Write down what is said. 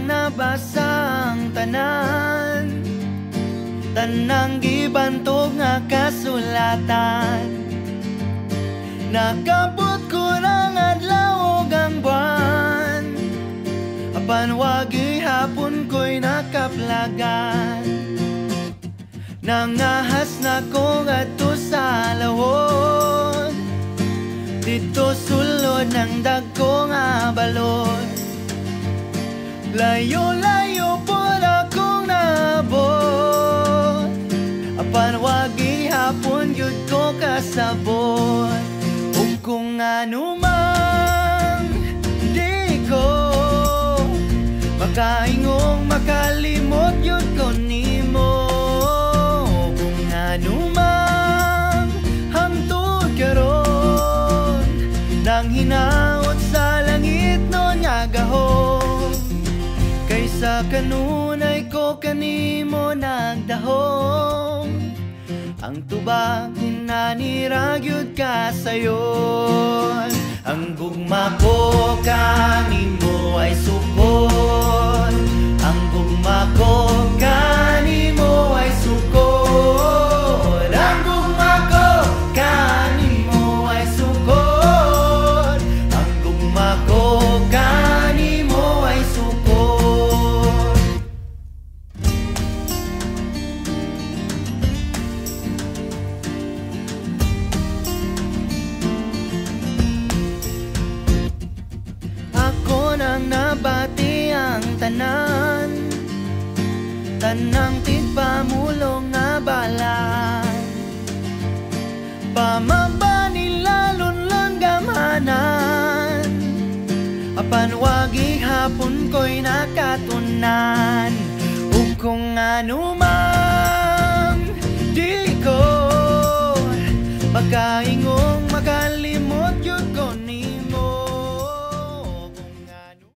nang nabasang tanan, tanang gibantog nga kasulatan. Nakabot ko ng adlaw ug ang buwan, apan wagi hapon ko'y nakaplagan. Nangahas na ko ngadto sa lawon, dito sulod ng dagko nga balon. Layo-layo po akong naabot, apan wagi hapon yun ko kasabot. Ug kung ano man di ko makaingong makalimot yun ko nimo. Kung ano man hangtod karon, nang hinaot sa langit nun nga gahom, kaysa kanunay ko kanimo nagdahom. Ang tubag hinaniragyod ka sayon, ang gugma ko kanimo ay sukon, ang gugma ko kanimo ay sukon, ang gugma ko kanimo ay sukon, ang gugma ko kanimo ay sukon. Ako nang nabati ang tanan, tanang tigpamulong nga balan, pamaba nila lunlang gamanan, apan wagi hapon ko'y nakatunan. Ug kung ano man di ko makaingong